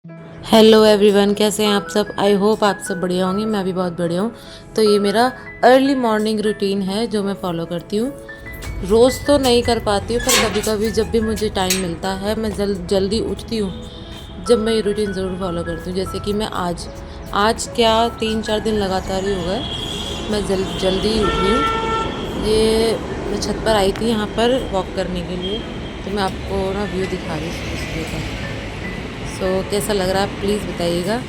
Hello everyone, कैसे हैं आप सब। आई होप आप सब बढ़िया होंगे। मैं भी बहुत बढ़िया हूँ। तो ये मेरा अर्ली मॉर्निंग रूटीन है जो मैं फॉलो करती हूँ। रोज़ तो नहीं कर पाती हूँ, पर कभी कभी जब भी मुझे टाइम मिलता है मैं जल्दी उठती हूँ। जब मैं ये रूटीन ज़रूर फॉलो करती हूँ। जैसे कि मैं आज आज क्या 3-4 दिन लगातार ही हो गए मैं जल्दी ही उठी हूँ। ये मैं छत पर आई थी यहाँ पर वॉक करने के लिए, तो मैं आपको ना व्यू दिखा रही हूँ सुबह सुबह का। कैसा लग रहा है प्लीज़ बताइएगा।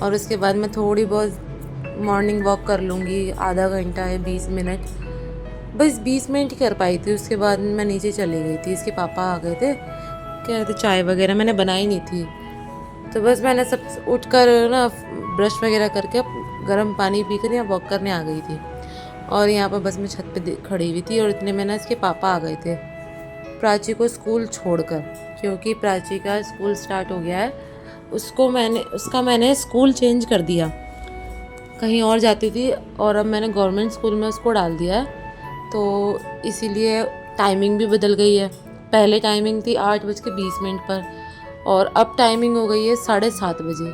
और उसके बाद मैं थोड़ी बहुत मॉर्निंग वॉक कर लूँगी, आधा घंटा है 20 मिनट, बस 20 मिनट ही कर पाई थी। उसके बाद मैं नीचे चली गई थी। इसके पापा आ गए थे, कह रहे थे चाय वगैरह मैंने बनाई नहीं थी, तो बस मैंने सब उठ कर ना ब्रश वगैरह करके गर्म पानी पी कर यहाँ वॉक करने आ गई थी। और यहाँ पर बस मैं छत पे खड़ी हुई थी और इतने में ना इसके पापा आ गए थे प्राची को स्कूल छोड़कर, क्योंकि प्राची का स्कूल स्टार्ट हो गया है। उसका मैंने स्कूल चेंज कर दिया, कहीं और जाती थी और अब मैंने गवर्नमेंट स्कूल में उसको डाल दिया है। तो इसीलिए टाइमिंग भी बदल गई है। पहले टाइमिंग थी 8:20 पर और अब टाइमिंग हो गई है 7:30 बजे।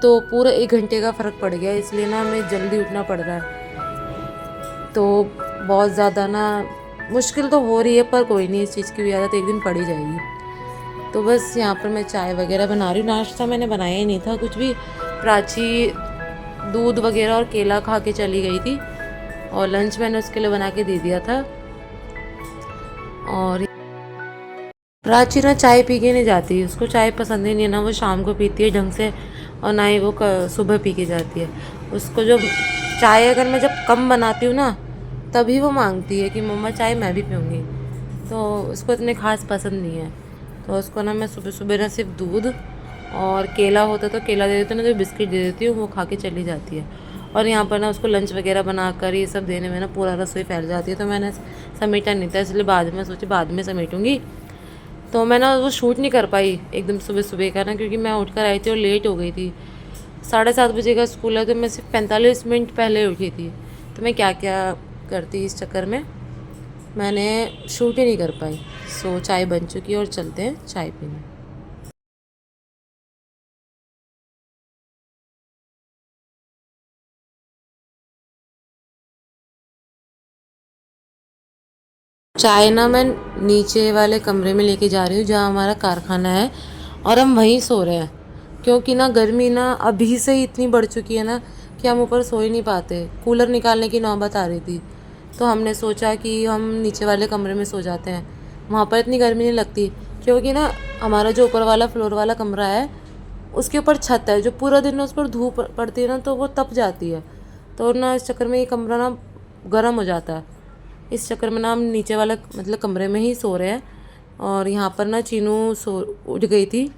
तो पूरा 1 घंटे का फ़र्क पड़ गया, इसलिए ना हमें जल्दी उठना पड़ रहा है। तो बहुत ज़्यादा ना मुश्किल तो हो रही है, पर कोई नहीं, इस चीज़ की भी आदत एक दिन पड़ ही जाएगी। तो बस यहाँ पर मैं चाय वगैरह बना रही हूँ। नाश्ता मैंने बनाया ही नहीं था कुछ भी। प्राची दूध वगैरह और केला खा के चली गई थी और लंच मैंने उसके लिए बना के दे दिया था। और प्राची ना चाय पी के नहीं जाती, उसको चाय पसंद ही नहीं है। ना वो शाम को पीती है ढंग से और ना ही वो सुबह पी के जाती है। उसको जब चाय अगर मैं जब कम बनाती हूँ ना, तभी वो मांगती है कि मम्मा चाय मैं भी पीऊँगी। तो उसको इतने खास पसंद नहीं है। तो उसको ना मैं सुबह सुबह ना सिर्फ दूध और केला होता तो केला दे देती हूँ, ना तो बिस्किट दे देती हूँ, वो खा के चली जाती है। और यहाँ पर ना उसको लंच वगैरह बनाकर ये सब देने में ना पूरा रसोई फैल जाती है। तो मैंने समेटा नहीं था, इसलिए बाद में सोची बाद में समेटूँगी। तो मैं ना वो शूट नहीं कर पाई एकदम सुबह सुबह का ना, क्योंकि मैं उठ कर आई थी और लेट हो गई थी। 7:30 बजे का स्कूल है, तो मैं सिर्फ 45 मिनट पहले उठी थी। तो मैं क्या क्या करती इस चक्कर में मैंने शूट ही नहीं कर पाई। चाय बन चुकी है और चलते हैं चाय पीने। चाय ना मैं नीचे वाले कमरे में लेके जा रही हूँ जहाँ हमारा कारखाना है, और हम वहीं सो रहे हैं। क्योंकि ना गर्मी ना अभी से ही इतनी बढ़ चुकी है ना कि हम ऊपर सो ही नहीं पाते। कूलर निकालने की नौबत आ रही थी, तो हमने सोचा कि हम नीचे वाले कमरे में सो जाते हैं, वहाँ पर इतनी गर्मी नहीं लगती। क्योंकि ना हमारा जो ऊपर वाला फ्लोर वाला कमरा है, उसके ऊपर छत है, जो पूरा दिन उस पर धूप पड़ती है ना तो वो तप जाती है। तो ना इस चक्कर में ये कमरा ना गर्म हो जाता है। इस चक्कर में ना हम नीचे वाला मतलब कमरे में ही सो रहे हैं। और यहाँ पर ना चीनू उठ गई थी।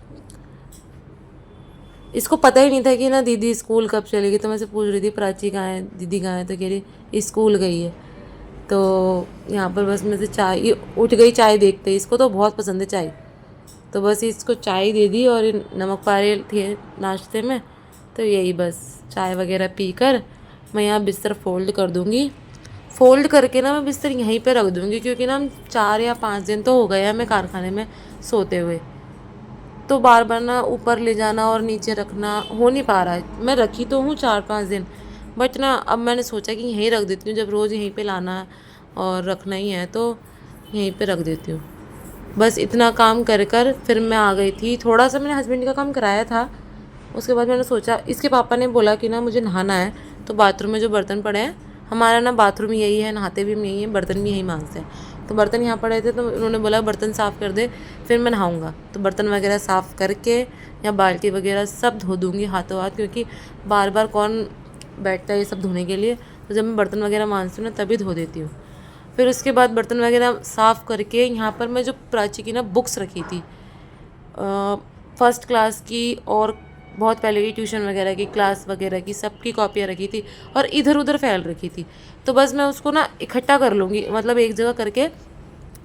इसको पता ही नहीं था कि ना दीदी स्कूल कब चलेगी, तो मैं से पूछ रही थी प्राची कहाँ है, दीदी कहाँ है, तो कह रही स्कूल गई है। तो यहाँ पर बस मैं से चाय, ये उठ गई चाय देखते ही, इसको तो बहुत पसंद है चाय। तो बस इसको चाय दे दी और नमक पारे थे नाश्ते में, तो यही बस चाय वगैरह पी कर मैं यहाँ बिस्तर फोल्ड कर दूँगी। फ़ोल्ड करके ना मैं बिस्तर यहीं पे रख दूँगी, क्योंकि ना हम 4 या 5 दिन तो हो गए हैं हमें कारखाने में सोते हुए। तो बार बार ना ऊपर ले जाना और नीचे रखना हो नहीं पा रहा है। मैं रखी तो हूँ 4-5 दिन, बट ना अब मैंने सोचा कि यहीं रख देती हूँ। जब रोज़ यहीं पे लाना है और रखना ही है तो यहीं पे रख देती हूँ। बस इतना काम कर कर फिर मैं आ गई थी। थोड़ा सा मैंने हस्बैंड का काम कराया था। उसके बाद मैंने सोचा, इसके पापा ने बोला कि ना मुझे नहाना है, तो बाथरूम में जो बर्तन पड़े हैं, हमारा ना बाथरूम यही है, नहाते भी हम यही हैं, बर्तन भी यहीं मांजते हैं। तो बर्तन यहाँ पड़े थे, तो उन्होंने बोला बर्तन साफ़ कर दे, फिर मैं नहाऊँगा। तो बर्तन वगैरह साफ़ करके या बाल्टी वगैरह सब धो दूँगी हाथों हाथ, क्योंकि बार बार कौन बैठता है ये सब धोने के लिए। तो जब मैं बर्तन वगैरह मांजती हूँ ना तभी धो देती हूँ। फिर उसके बाद बर्तन वगैरह साफ़ करके यहाँ पर मैं जो प्राची की ना बुक्स रखी थी, फर्स्ट क्लास की और बहुत पहले की ट्यूशन वगैरह की, क्लास वगैरह की, सबकी कॉपियाँ रखी थी और इधर उधर फैल रखी थी। तो बस मैं उसको ना इकट्ठा कर लूँगी, मतलब एक जगह करके।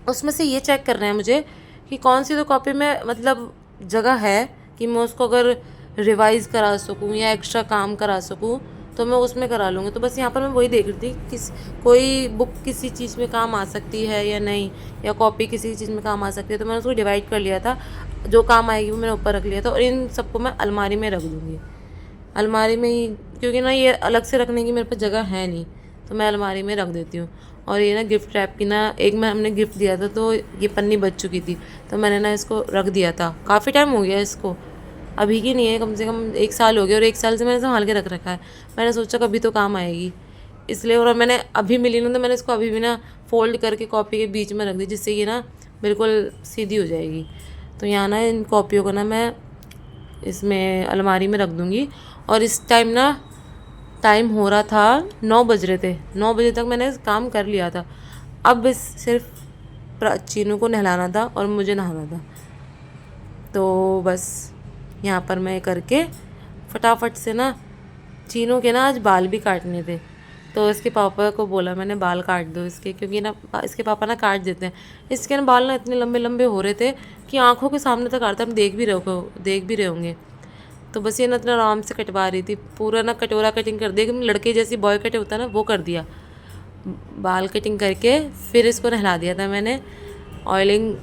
उसमें से ये चेक करना है मुझे कि कौन सी तो कॉपी में मतलब जगह है कि मैं उसको अगर रिवाइज़ करा सकूँ या एक्स्ट्रा काम करा सकूँ, तो मैं उसमें करा लूँगी। तो बस यहाँ पर मैं वही देख रही थी कोई बुक किसी चीज़ में काम आ सकती है या नहीं, या कॉपी किसी चीज़ में काम आ सकती है। तो मैंने उसको डिवाइड कर लिया था जो काम आएगी वो मैंने ऊपर रख लिया था, और इन सबको मैं अलमारी में रख दूँगी। अलमारी में ही, क्योंकि ना ये अलग से रखने की मेरे पास जगह है नहीं, तो मैं अलमारी में रख देती हूँ। और ये ना गिफ्ट रैप की ना, एक में हमने गिफ्ट दिया था तो ये पन्नी बच चुकी थी, तो मैंने ना इसको रख दिया था। काफ़ी टाइम हो गया इसको, अभी की नहीं है, कम से कम 1 साल हो गया, और 1 साल से मैंने संभाल के रख रखा है। मैंने सोचा कभी तो काम आएगी इसलिए, और मैंने अभी मिली ना तो मैंने इसको अभी भी ना फ़ोल्ड करके कॉपी के बीच में रख दी, जिससे ये ना बिल्कुल सीधी हो जाएगी। तो यहाँ ना इन कॉपियों को ना मैं इसमें अलमारी में रख दूँगी। और इस टाइम ना टाइम हो रहा था 9 बज रहे थे, 9 बजे तक मैंने काम कर लिया था। अब बस सिर्फ चीनू को नहलाना था और मुझे नहाना था। तो बस यहाँ पर मैं करके फटाफट से ना, चीनू के ना आज बाल भी काटने थे, तो इसके पापा को बोला मैंने बाल काट दो इसके, क्योंकि ना इसके पापा ना काट देते हैं। इसके ना बाल ना इतने लंबे लंबे हो रहे थे कि आंखों के सामने तक काटते, हम देख भी रहे होंगे। तो बस ये ना इतना आराम से कटवा रही थी, पूरा ना कटोरा कटिंग कर दिया, लड़के जैसी बॉय कट होता है ना वो कर दिया। बाल कटिंग करके फिर इसको नहला दिया था मैंने, ऑयलिंग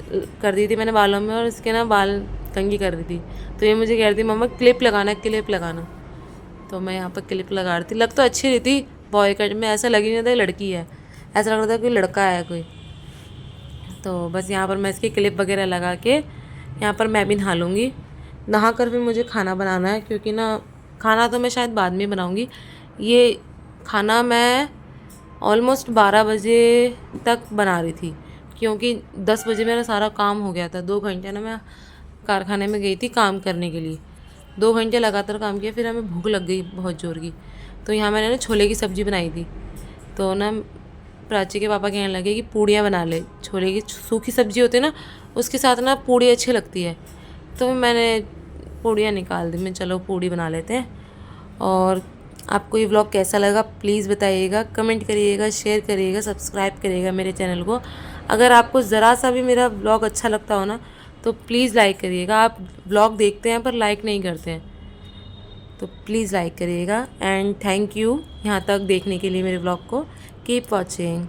कर दी थी मैंने बालों में, और इसके ना बाल कंघी कर रही थी। तो ये मुझे कह रही थी मम्मा क्लिप लगाना, क्लिप लगाना। तो मैं यहाँ पर क्लिप लगा रही थी, लग तो अच्छी रही थी बॉय कट में, ऐसा लग ही नहीं था लड़की है, ऐसा लग रहा था कोई लड़का है कोई। तो बस यहाँ पर मैं इसकी क्लिप वगैरह लगा के यहाँ पर मैं भी नहा लूँगी। नहा कर फिर मुझे खाना बनाना है, क्योंकि ना खाना तो मैं शायद बाद में बनाऊँगी। ये खाना मैं ऑलमोस्ट 12 बजे तक बना रही थी, क्योंकि 10 बजे मेरा सारा काम हो गया था। 2 घंटे ना मैं कारखाने में गई थी काम करने के लिए, 2 घंटे लगातार काम किया, फिर हमें भूख लग गई बहुत ज़ोर की। तो यहाँ मैंने ना छोले की सब्ज़ी बनाई थी, तो ना प्राची के पापा कहने लगे कि पूड़ियाँ बना ले, छोले की सूखी सब्ज़ी होती है ना उसके साथ ना पूड़ी अच्छी लगती है। तो मैंने पूड़ियाँ निकाल दी, मैं चलो पूड़ी बना लेते हैं। और आपको ये व्लॉग कैसा लगा प्लीज़ बताइएगा, कमेंट करिएगा, शेयर करिएगा, सब्सक्राइब करिएगा मेरे चैनल को। अगर आपको ज़रा सा भी मेरा व्लॉग अच्छा लगता हो ना तो प्लीज़ लाइक करिएगा। आप व्लॉग देखते हैं पर लाइक नहीं करते हैं, तो प्लीज़ लाइक करिएगा। एंड थैंक यू यहाँ तक देखने के लिए मेरे व्लॉग को। Keep watching.